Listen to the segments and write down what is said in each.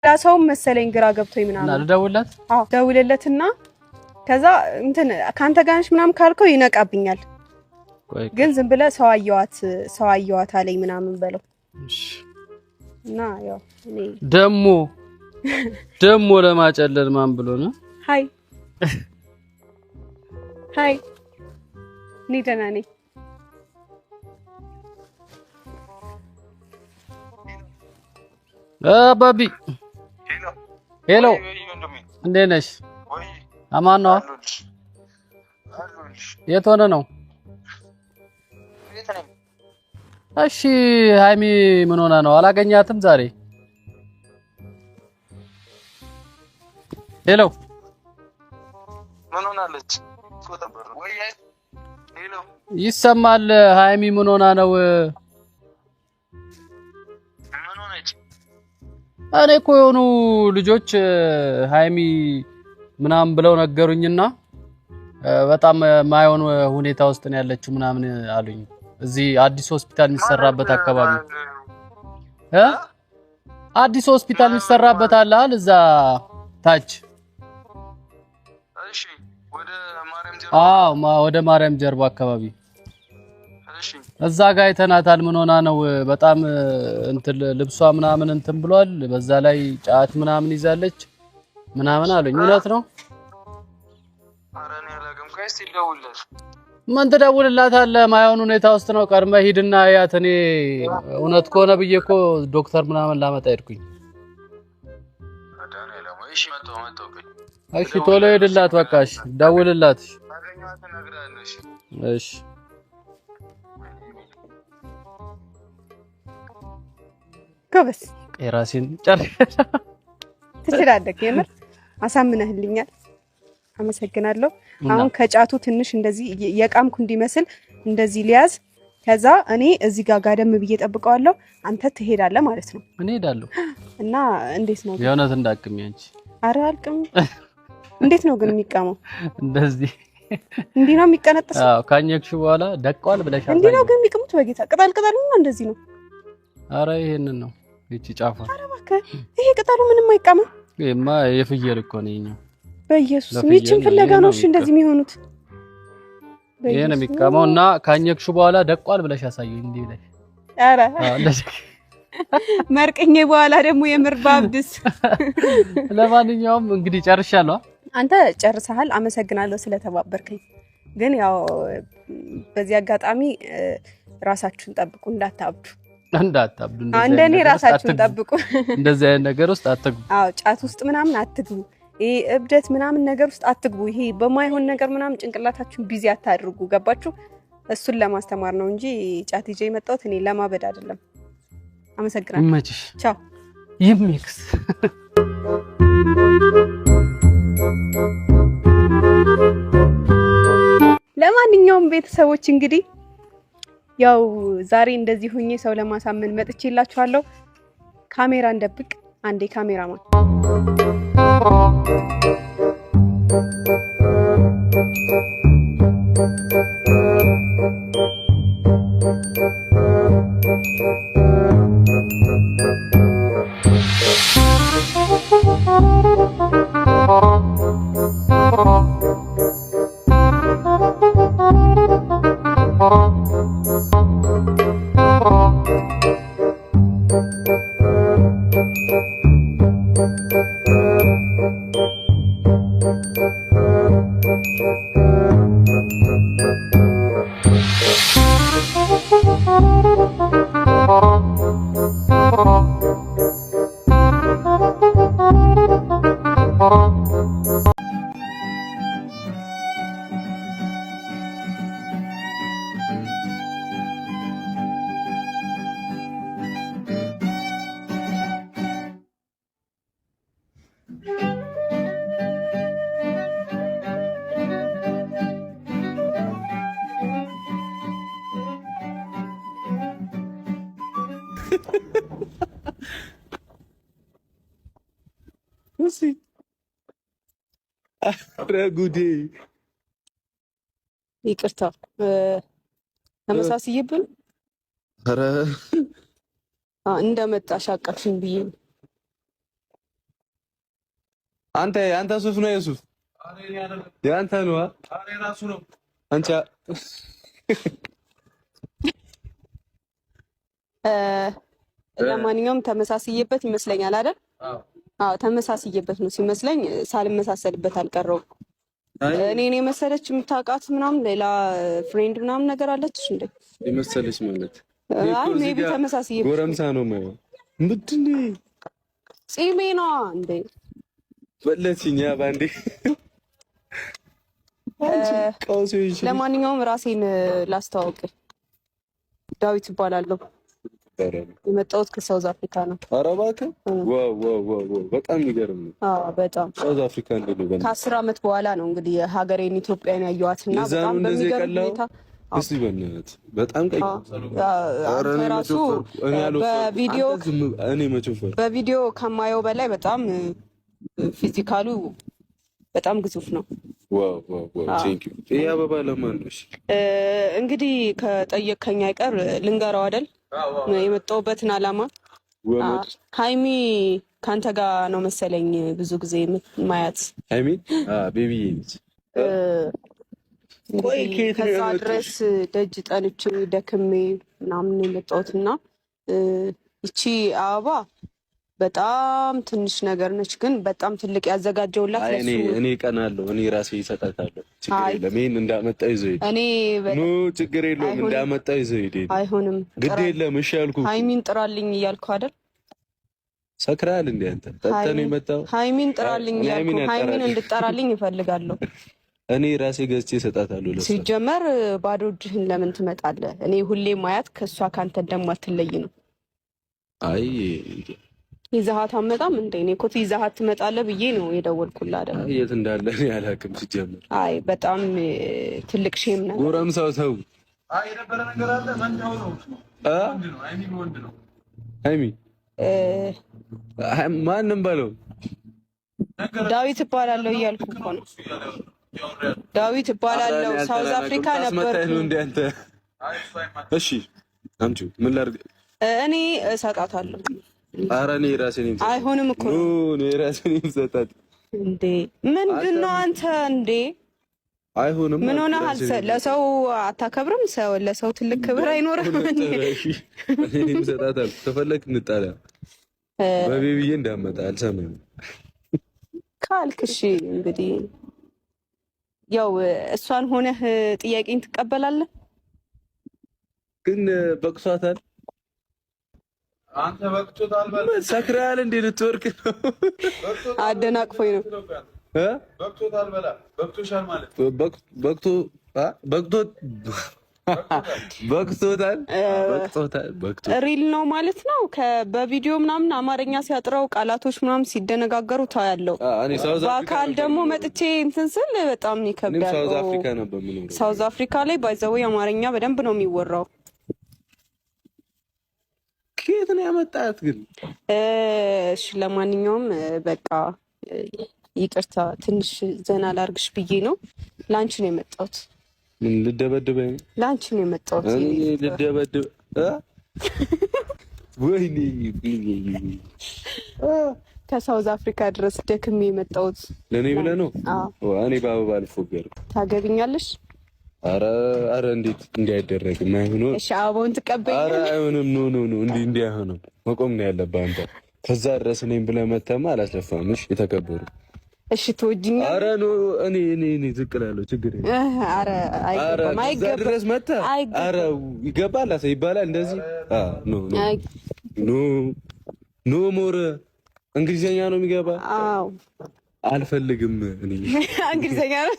ራሳው መሰለኝ ግራ ገብቶኝ ምናምን እና ልደውልለት ደውልለትና ከዛ እንትን ካንተ ጋርሽ ምናምን ካልከው ይነቃብኛል ግን ዝም ብለ ሰው አየዋት አለኝ ምናምን በለው እና ያው እኔ ደሞ ለማጨለል ማን ብሎ ነው ሃይ ደህና ነኝ ባቢ ሄሎ እንዴት ነሽ አማን ነው የት ሆነ ነው እሺ ሃይሚ ምን ሆና ነው አላገኛትም ዛሬ ሄሎ ምን ሆናለች ወይ ሄሎ ይሰማል ሃይሚ ምን ሆና ነው ምን ሆነች እኔ እኮ የሆኑ ልጆች ሃይሚ ምናምን ብለው ነገሩኝና በጣም ማይሆን ሁኔታ ውስጥ ነው ያለችው ምናምን አሉኝ እዚህ አዲስ ሆስፒታል የሚሰራበት አካባቢ አዲስ ሆስፒታል የሚሰራበት አለ እዛ ታች እሺ ወደ ማርያም ጀርባ አካባቢ እሺ እዛ ጋር አይተናታል ምን ሆና ነው በጣም እንትን ልብሷ ምናምን እንትን ብሏል በዛ ላይ ጫት ምናምን ይዛለች ምናምን አሉኝ እውነት ነው አረኔ አላገም ከስቲ ደውልለት ምን ትደውልላታለህ ማይሆን ሁኔታ ውስጥ ነው ቀርመህ ሂድና ያት እኔ እውነት ከሆነ ብዬ እኮ ዶክተር ምናምን ላመጣ ሄድኩኝ አዳነ ለማይሽ መጥቶ እሺ ቶሎ ሄድላት በቃሽ ደውልላት እሺ ከበስ ራሴን ጨርሽ ትችላለህ የምር አሳምነህልኛል አመሰግናለሁ አሁን ከጫቱ ትንሽ እንደዚህ የቃምኩ እንዲመስል እንደዚህ ሊያዝ ከዛ እኔ እዚህ ጋር ጋደም ብዬ ጠብቀዋለሁ አንተ ትሄዳለህ ማለት ነው እኔ ሄዳለሁ እና እንዴት ነው የእውነት እንዳቅም ያንቺ ኧረ አልቅም እንዴት ነው ግን የሚቃመው እንደዚህ እንዲህ ነው የሚቀነጥሰው አዎ ካኘክሽ በኋላ ደቋል ብለሻል እንዲህ ነው ግን የሚቀሙት በጌታ ቅጠል ነው እንደዚህ ነው አረ ይሄንን ነው እቺ ጫፋ አረ እባክህ ይሄ ቅጠሉ ምንም አይቃመም ይሄማ የፍየል እኮ ነው ይሄኛው በኢየሱስ ምንጭን ፍለጋ ነው እሺ እንደዚህ የሚሆኑት ይሄ ነው የሚቃመውና ካኘክሽ በኋላ ደቋል ብለሽ ያሳየኝ እንዲህ ብለሽ አረ መርቀኝ በኋላ ደግሞ የምርባብድስ ለማንኛውም እንግዲህ ጨርሻለሁ አንተ ጨርሰሃል አመሰግናለሁ ስለተባበርከኝ ግን ያው በዚህ አጋጣሚ ራሳችሁን ጠብቁ እንዳታብዱ እንደኔ ራሳችሁን ጠብቁ እንደዚህ አይነት ነገር ውስጥ አትግቡ አዎ ጫት ውስጥ ምናምን አትግቡ ይሄ እብደት ምናምን ነገር ውስጥ አትግቡ ይሄ በማይሆን ነገር ምናምን ጭንቅላታችሁን ቢዚ አታድርጉ ገባችሁ እሱን ለማስተማር ነው እንጂ ጫት ይዤ የመጣሁት እኔ ለማበድ አይደለም አመሰግናለሁ ይመችሽ ቻው ይምክስ ለማንኛውም ቤተሰቦች እንግዲህ ያው ዛሬ እንደዚህ ሆኜ ሰው ለማሳመን መጥቼላችኋለሁ ካሜራ እንደብቅ አንዴ ካሜራማን Assim. ረጉዴ ይቅርታ ተመሳስይብን አረ እንደመጣሽ አቀፍሽኝ ብዬ አንተ ሱፍ ነው የሱፍ ያንተ ነው። አሬ ራሱ ነው አንቺ ለማንኛውም ተመሳስዬበት ይመስለኛል አይደል? አዎ ተመሳስዬበት ነው ሲመስለኝ፣ ሳልመሳሰልበት አልቀረውም። እኔ መሰለች የምታውቃት ምናምን ሌላ ፍሬንድ ምናምን ነገር አለች እንዴ? የመሰለች ማለት አይ ሜቢ ተመሳስዬበት ጎረምሳ ነው ማለት ምንድን ጺሜ ነው እንዴ? በለችኛ ባንዴ። ለማንኛውም ራሴን ላስተዋውቅ፣ ዳዊት እባላለሁ። የመጣሁት ከሳውዝ አፍሪካ ነው። ኧረ እባክህ ዋው ዋው ዋው በጣም ይገርም ነው። አዎ በጣም ሳውዝ አፍሪካ እንደሆነ ከ10 ዓመት በኋላ ነው እንግዲህ ሀገሬን ኢትዮጵያን ያየኋትና በጣም በሚገርም ሁኔታ እስቲ በእናትህ በጣም ቀይ ራሱ በቪዲዮ ከማየው በላይ በጣም ፊዚካሉ በጣም ግዙፍ ነው። ዋው ዋው ዋው ቴንክ ዩ። ይሄ አበባ ለማን ነው? እንግዲህ ከጠየቅከኝ አይቀር ልንገረው አይደል የመጣሁበትን ዓላማ። ሃይሚ ካንተ ጋር ነው መሰለኝ ብዙ ጊዜ ማያት። ሃይሚ ቤቢዬ ነች። ከዛ ድረስ ደጅ ጠንቼ ደክሜ ምናምን የመጣሁትና ይቺ አበባ በጣም ትንሽ ነገር ነች፣ ግን በጣም ትልቅ ያዘጋጀውላት ለሱ። እኔ ቀናለሁ፣ እኔ ራሴ ይሰጣታለሁ። ችግር የለም። ይሄን እንዳመጣው ይዘው ሂድ። ኖ ችግር የለውም። እንዳመጣው ይዘው ሂድ። አይሆንም፣ ግድ የለም። እሺ አልኩህ። ሃይሚን ጥራልኝ እያልኩ አይደል? ሰክራል እንዴ አንተ? ተተነ የመጣው ሃይሚን ጥራልኝ እያልኩ፣ ሃይሚን እንድጠራልኝ እፈልጋለሁ። እኔ ራሴ ገዝቼ እሰጣታለሁ። ለሷ ሲጀመር ባዶ እጅህን ለምን ትመጣለህ? እኔ ሁሌ ማያት ከሷ ካንተ እንደማትለይ ነው። አይ ይዛሃት አመጣም እንዴ? እኔ እኮ ይዛሃት ትመጣለህ ብዬ ነው የደወልኩልህ አይደል? የት እንዳለ እኔ አላውቅም ሲጀመር። አይ በጣም ትልቅ ሼም ነው። ጎረምሳው ሰው አይ የነበረ ነገር አለ። መንታው ነው ሃይሚ ወንድ ነው። ሃይሚ ማንም በለው ዳዊት እባላለሁ እያልኩ እኮ ነው። ዳዊት እባላለሁ። ሳውዝ አፍሪካ ነበርኩ። እንዴ አንተ? እሺ አምጪው። ምን ላድርግ? እኔ እሰጣታለሁ። ኧረ እኔ ራሴ ነኝ። አይሆንም እኮ ነው። እኔ ራሴ ነኝ ሰጣት። እንዴ ምንድነው አንተ? እንዴ አይሆንም። ምን ሆነሃል? ለሰው አታከብርም? ሰው ለሰው ትልቅ ክብር አይኖርም እንዴ? እኔም ሰጣታለሁ። ከፈለክ እንጣላ። በቤቢዬ እንዳመጣ አልሰማም ካልክሽ እንግዲህ ያው እሷን ሆነህ ጥያቄን ትቀበላለህ። ግን በቅሷታል። አንተ በቅቶታል በል። ሰክራል እንዴ? ልትወርቅ ነው? አደናቅፎኝ ነው። በቅቶታል በላ። በቅቶሻል ማለት በቅቶታል ሪል ነው ማለት ነው። በቪዲዮ ምናምን አማርኛ ሲያጥረው ቃላቶች ምናምን ሲደነጋገሩ ታያለው። በአካል ደግሞ መጥቼ እንትን ስል በጣም ይከብዳል። ሳውዝ አፍሪካ ላይ ባይዘው አማርኛ በደንብ ነው የሚወራው። ከየት ነው ያመጣት ግን? እሺ ለማንኛውም በቃ ይቅርታ ትንሽ ዘና ላርግሽ ብዬ ነው። ላንቺ ነው የመጣሁት። ምን ልደበድበኝ? ላንቺ ነው የመጣሁት። ልደበድብ ወይኔ ከሳውዝ አፍሪካ ድረስ ደክሜ የመጣሁት ለኔ ብለህ ነው? አዎ እኔ በአበባ ልፎገር። ታገቢኛለሽ? አረ እንዴት እንዳይደረግ ማይሆን። እሺ አበባውን ትቀበይኝ? አረ አይሆንም። ኖ እንዲህ አይሆንም። መቆም ነው ያለብህ አንተ። ከዛ ድረስ እኔም ብለህ መተማ አላስለፋም። እሺ የተከበሩ እሺ ትወጂኛለሽ? አረ ኖ እኔ ዝቅ እላለሁ። ችግር የለም። አረ አይገባም። ድረስ መጣ። አረ ይገባል። ይባላል እንደዚህ። ኖ ሞር እንግሊዘኛ ነው የሚገባ። አዎ አልፈልግም። እኔ እንግሊዘኛ ነው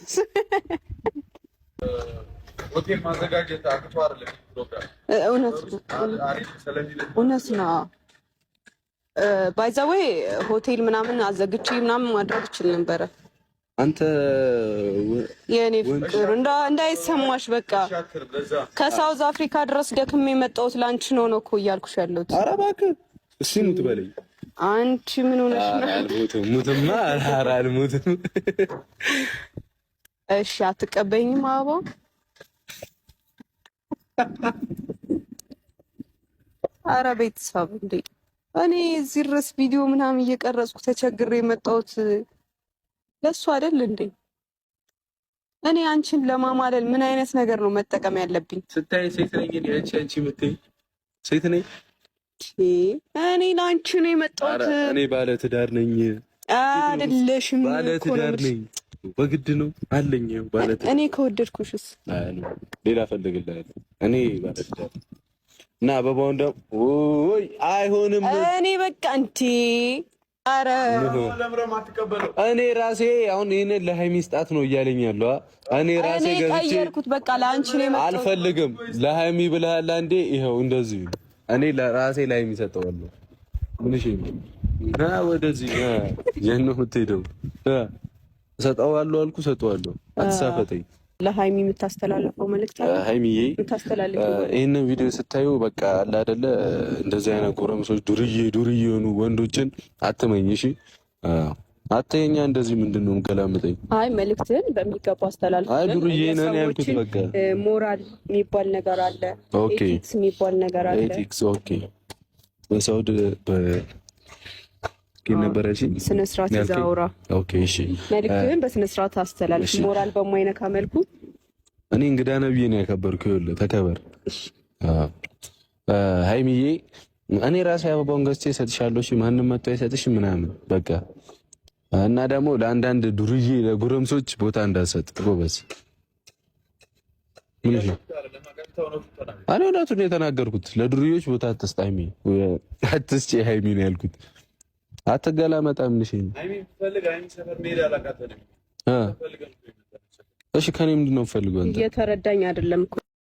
ሆቴል ማዘጋጀት አቅቶ አይደለም ፕሮግራም። እውነት ነው። ባይ ዘ ዌይ ሆቴል ምናምን አዘግቼ ምናምን ማድረግ እችል ነበረ። አንተ የኔ ፍቅር እንዳይሰማሽ በቃ ከሳውዝ አፍሪካ ድረስ ደክሜ የመጣሁት ላንቺ ነው እኮ እያልኩሽ ያለሁት። ኧረ እባክህ እሺ ሙት በለኝ። አንቺ ምን ሆነሽ ነው? አልሞትም። ሙትማ አልሞትም። እሺ አትቀበይኝም አበባ? ኧረ ቤተሰብ እንዴ እኔ እዚህ ድረስ ቪዲዮ ምናምን እየቀረጽኩ ተቸግሬ የመጣሁት ለሱ አይደል እንዴ? እኔ አንቺን ለማማለል ምን አይነት ነገር ነው መጠቀም ያለብኝ? ስታይ ሴት ነኝ እኔ አንቺ የምትይ ሴት ነኝ። እኔ ላንቺ ነው የመጣሁት። እኔ ባለ ትዳር ነኝ። አይደለሽም? ባለ ትዳር ነኝ። በግድ ነው አለኝ ባለ ትዳር። እኔ ከወደድኩሽስ ሌላ ፈልግልሃለሁ። እኔ ባለ ትዳር እና አበባውን ደግሞ ወይ አይሆንም። እኔ በቃ እንዴ አረ እኔ ራሴ አሁን ይሄንን ለሃይሚ ስጣት ነው እያለኝ ያለው። እኔ ራሴ ገዝቼ ቀየርኩት። በቃ ለአንቺ ነው የመጣሁት። አልፈልግም። ለሃይሚ ብለሃል አንዴ። ይኸው እንደዚህ እኔ ለራሴ ለሃይሚ ሰጠዋለሁ። ምን እሺ ና ወደዚህ የት ነው የምትሄደው? ሰጠዋለሁ አልኩ ሰጠዋለሁ። አትሳፈጠኝ። ለሃይሚ የምታስተላልፈው መልእክት አለ? ሃይሚዬ የምታስተላልፈው ይሄንን ቪዲዮ ስታዩ በቃ አለ አይደለ እንደዚህ አይነት ጎረምሶች ዱርዬ የሆኑ ወንዶችን አትመኝ። እሺ አትየኛ እንደዚህ ምንድነው የምገላምጠኝ? አይ መልእክትን በሚገባ አስተላልፍ። አይ ዱርዬ ነን ያልኩት በቃ ሞራል የሚባል ነገር አለ። ኦኬ ኤቲክስ የሚባል ነገር አለ። ኤቲክስ ኦኬ በሳውድ ነበር እሺ። ስነ ስርዓት ይዛውራ። ኦኬ እሺ መልእክትን በስነ ስርዓት አስተላልፍ። ሞራል በማይነካ መልኩ እኔ እንግዳ ነብዬ ነው ያከበርኩ። ይኸውልህ ተከበር። ሃይሚዬ እኔ ራሴ አበባውን ገዝቼ እሰጥሻለሁ። እሺ ማንም መጥቶ አይሰጥሽ ምናምን በቃ እና ደግሞ ለአንዳንድ ዱርዬ ለጎረምሶች ቦታ እንዳሰጥ ጎበዝ። ምን እሺ እኔ እውነቱን ነው የተናገርኩት። ለዱርዬዎች ቦታ አትስጥ ሃይሚ፣ አትስጪ ሃይሚ ነው ያልኩት። አትገላመጣም። እሺ ሃይሚ ፈልግ። ሃይሚ ሰፈር መሄድ አላቃተንም። እሺ ከኔ ምንድን ነው የምፈልገው? አንተ እየተረዳኝ አይደለም እኮ